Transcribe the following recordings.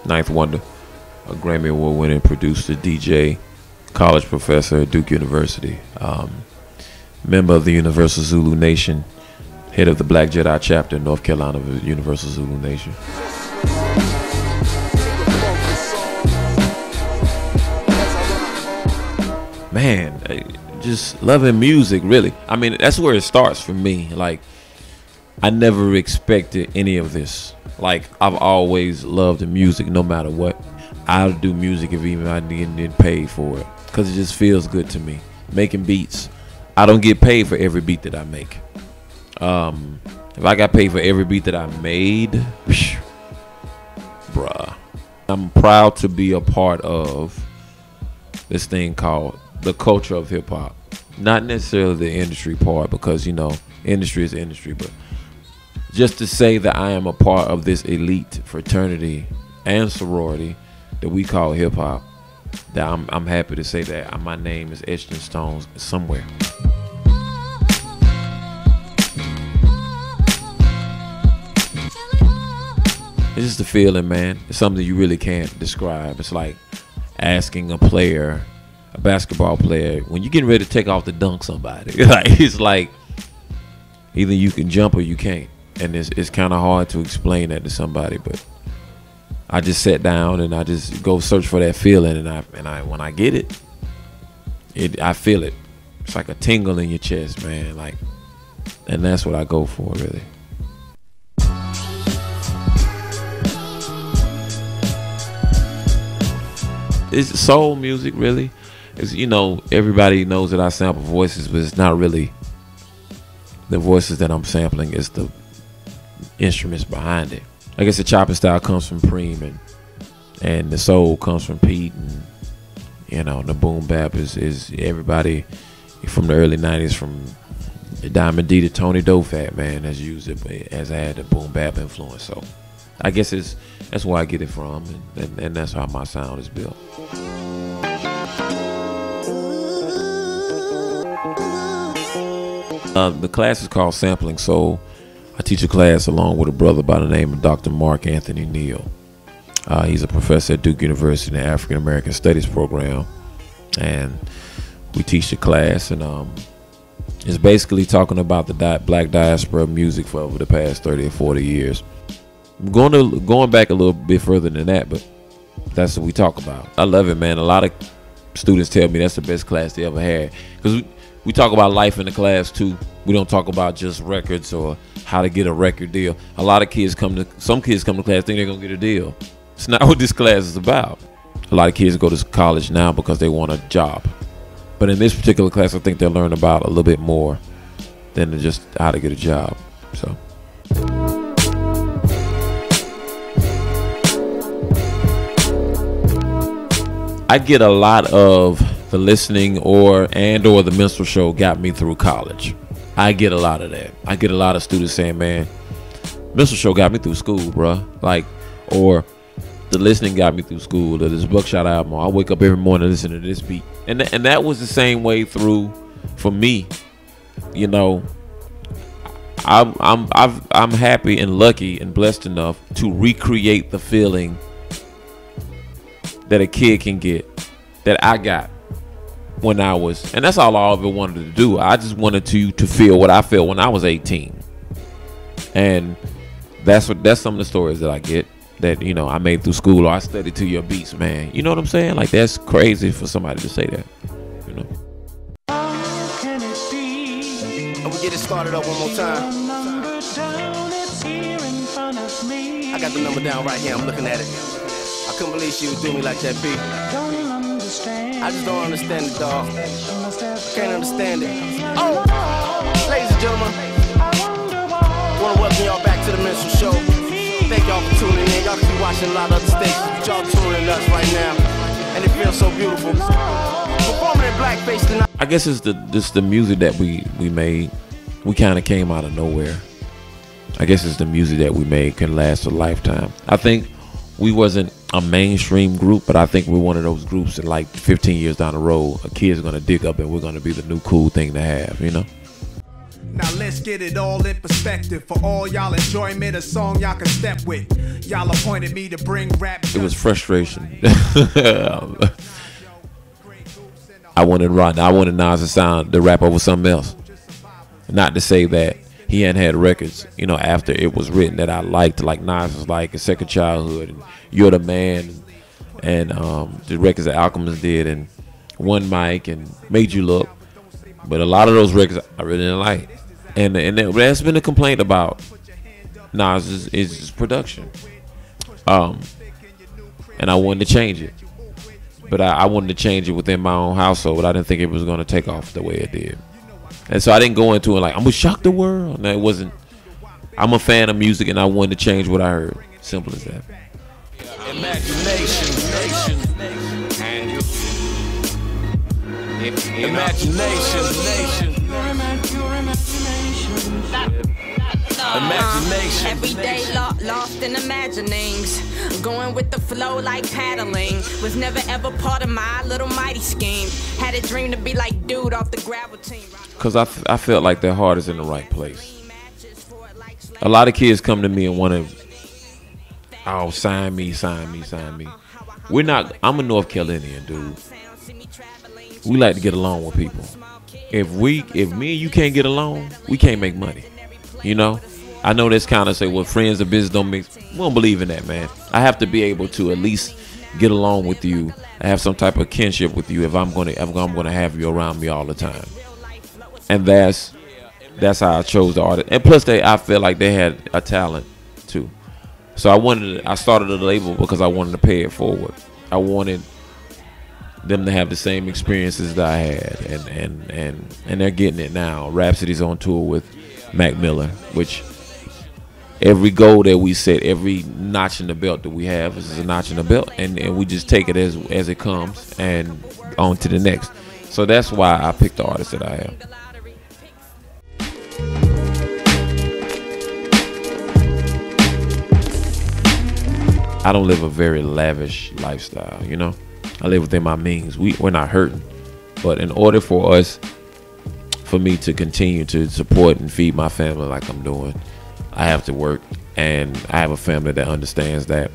Ninth Wonder, a Grammy Award-winning producer, DJ, college professor at Duke University, member of the Universal Zulu Nation, head of the Black Jedi chapter in North Carolina of the Universal Zulu Nation. Man, just loving music, really. I mean, that's where it starts for me. Like, I never expected any of this. Like, I've always loved the music no matter what. I'll do music if even I didn't get paid for it, because it just feels good to me. Making beats. I don't get paid for every beat that I make. If I got paid for every beat that I made, bruh. I'm proud to be a part of this thing called the culture of hip hop. Not necessarily the industry part, because, you know, industry is industry, but just to say that I am a part of this elite fraternity and sorority that we call hip hop, that I'm happy to say that my name is etched in stones somewhere. It's just a feeling, man. It's something you really can't describe. It's like asking a basketball player, when you're getting ready to take off to dunk somebody. Like, it's like either you can jump or you can't. And it's kind of hard to explain that to somebody, but I just sat down and I just go search for that feeling, and I when I get it, I feel it. It's like a tingle in your chest, man. Like, and that's what I go for, really. It's soul music, really. It's, you know, everybody knows that I sample voices, but it's not really the voices that I'm sampling. It's the instruments behind it. I guess the chopping style comes from Preem, and the soul comes from Pete, and, you know, the boom bap is everybody from the early 90s, from Diamond D to Tony Dofat, man, has used it as I had the boom bap influence. So I guess that's where I get it from, and that's how my sound is built. The class is called Sampling Soul. I teach a class along with a brother by the name of Dr. Mark Anthony Neal. He's a professor at Duke University in the African American Studies program, and we teach the class, and it's basically talking about the black diaspora music for over the past 30 or 40 years. I'm going back a little bit further than that, but that's what we talk about. I love it, man. A lot of students tell me that's the best class they ever had, because we talk about life in the class too. We don't talk about just records or how to get a record deal. A lot of kids some kids come to class think they're gonna get a deal. It's not what this class is about. A lot of kids go to college now because they want a job. But in this particular class, I think they'll learn about a little bit more than just how to get a job. So. I get a lot of the listening or the minstrel show got me through college. I get a lot of that. I get a lot of students saying, man, minstrel show got me through school, bruh. Like, or the listening got me through school, or this Buckshot album, or I wake up every morning and listen to this beat. And that was the same way through for me. You know, I'm happy and lucky and blessed enough to recreate the feeling that a kid can get, that I got when I was, and that's all I ever wanted to do. I just wanted to feel what I felt when I was 18, and that's some of the stories that I get, that, you know, I made through school, or I studied to your beats, man. You know what I'm saying? Like, that's crazy for somebody to say that, you know. And we get it started up one more time. I got the number down right here. I'm looking at it. I couldn't believe she would do me like that, B. I just don't understand it, dog. Can't understand it. Oh, ladies and gentlemen, want to welcome y'all back to the Minstrel Show. Thank y'all for tuning in. Y'all keep watching a lot of other stations, but y'all tuning in us right now, and it feels so beautiful. Performing in blackface tonight. I guess it's the music that we made. We kind of came out of nowhere. I guess it's the music that we made can last a lifetime. I think we wasn't a mainstream group, but I think we're one of those groups that, like, 15 years down the road, a kid's gonna dig up and we're gonna be the new cool thing to have, you know? Now let's get it all in perspective. For all y'all enjoyment, a song y'all can step with. Y'all appointed me to bring rap. It was frustration. I wanted Nas to sound the rap over something else. Not to say that he hadn't had records, you know, after it was written that I liked, like Nas was like A Second Childhood and You're the Man, and the records that Alchemist did, and One Mic and Made You Look. But a lot of those records I really didn't like. And that's been a complaint about Nas is his production. And I wanted to change it. But I wanted to change it within my own household. I didn't think it was going to take off the way it did. And so I didn't go into it like, I'm going to shock the world. No, it wasn't. I'm a fan of music and I wanted to change what I heard. Simple as that. Imagination. Every day lost in imaginings, going with the flow like paddling. Was never ever part of my little mighty scheme. Had a dream to be like dude off the gravel team. Because I felt like their heart is in the right place. A lot of kids come to me and want to, oh, sign me. We're not. I'm a North Carolinian dude. We like to get along with people. If me and you can't get along, we can't make money. You know, I know that's kind of say, well, friends of business don't mix. We don't believe in that, man. I have to be able to at least get along with you. I have some type of kinship with you if I'm gonna have you around me all the time. And that's how I chose the artist. And plus, I felt like they had a talent too. So I started a label because I wanted to pay it forward. I wanted them to have the same experiences that I had, and they're getting it now. Rhapsody's on tour with Mac Miller, which every goal that we set, every notch in the belt that we have is a notch in the belt, and we just take it as it comes and on to the next. So that's why I picked the artist that I have. I don't live a very lavish lifestyle, you know. I live within my means. We're not hurting, but in order for me to continue to support and feed my family like I'm doing, I have to work, and I have a family that understands that.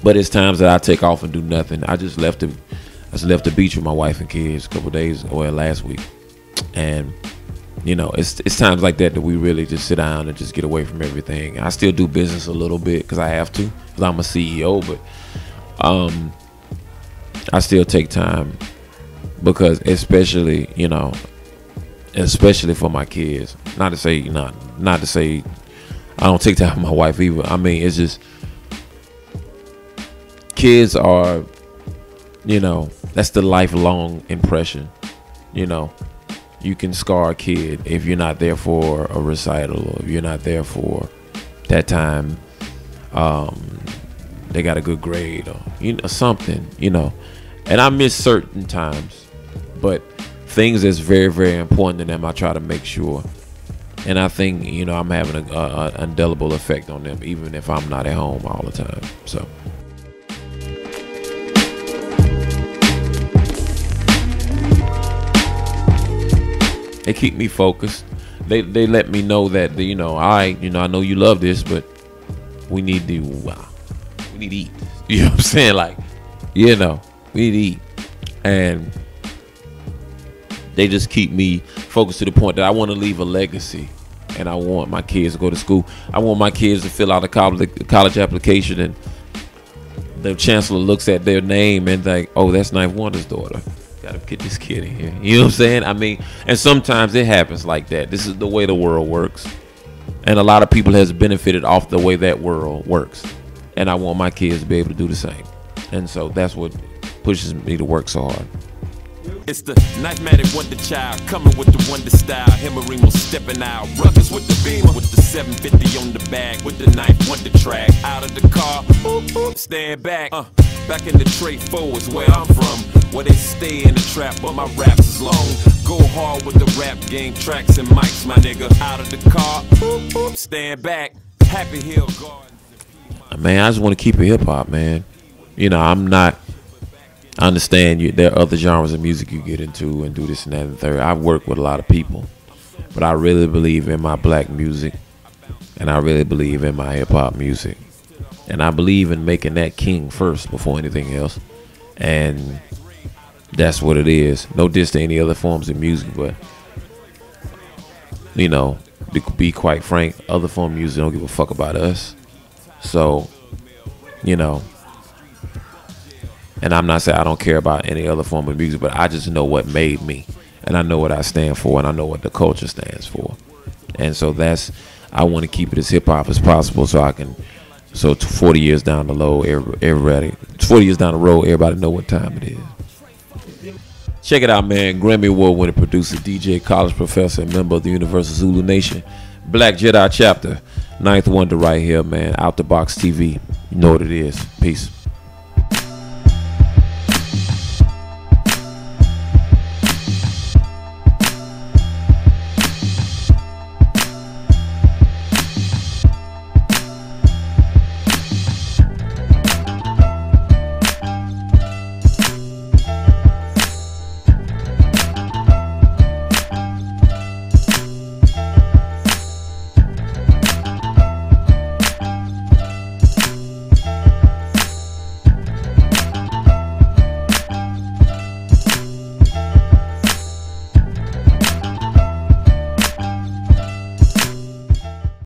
But it's times that I take off and do nothing. I just left the beach with my wife and kids a couple of days, or last week, and you know, it's times like that we really just sit down and just get away from everything. I still do business a little bit because I have to, because I'm a CEO, but I still take time because especially for my kids. Not to say I don't take time with my wife either. I mean, it's just kids are, that's the lifelong impression. You can scar a kid if you're not there for a recital, or if you're not there for that time they got a good grade, or something, and I miss certain times, but things that's very, very important to them, I try to make sure. And I think I'm having an indelible effect on them, even if I'm not at home all the time. So they keep me focused. They let me know that I know you love this, but we need to eat. You know what I'm saying? Like, we need to eat. And they just keep me focused to the point that I want to leave a legacy, and I want my kids to go to school. I want my kids to fill out a college application, and the chancellor looks at their name and like, oh, that's Knife Wonder's daughter. Gotta get this kid in here. You know what I'm saying? I mean, and sometimes it happens like that. This is the way the world works, and a lot of people has benefited off the way that world works, and I want my kids to be able to do the same. And so that's what pushes me to work so hard. It's the Knifematic Wonder Child, coming with the Wonder style. Himmerimo stepping out, Ruckus with the Beamer, with the 750 on the bag, with the Knife Wonder track. Out of the car, stand back. Back in the tray forwards where I'm from, where they stay in the trap, but my raps is long. Go hard with the rap game, tracks and mics, my nigga. Out of the car, stand back. Happy Hill Gardens. Man, I just want to keep it hip hop, man. I understand there are other genres of music you get into and do this and that and the third. I've worked with a lot of people, But I really believe in my black music, and I really believe in my hip hop music, and I believe in making that king first before anything else. And that's what it is. No diss to any other forms of music, but you know, to be quite frank, other form of music don't give a fuck about us. So, you know, and I'm not saying I don't care about any other form of music, but I just know what made me, and I know what I stand for, and I know what the culture stands for. And so I want to keep it as hip hop as possible, so I can, so 40 years down the road, everybody know what time it is. Check it out, man. Grammy Award winning producer, DJ, college professor, and member of the Universal Zulu Nation, Black Jedi Chapter, Ninth Wonder right here, man. Out the Box TV. You know what it is. Peace.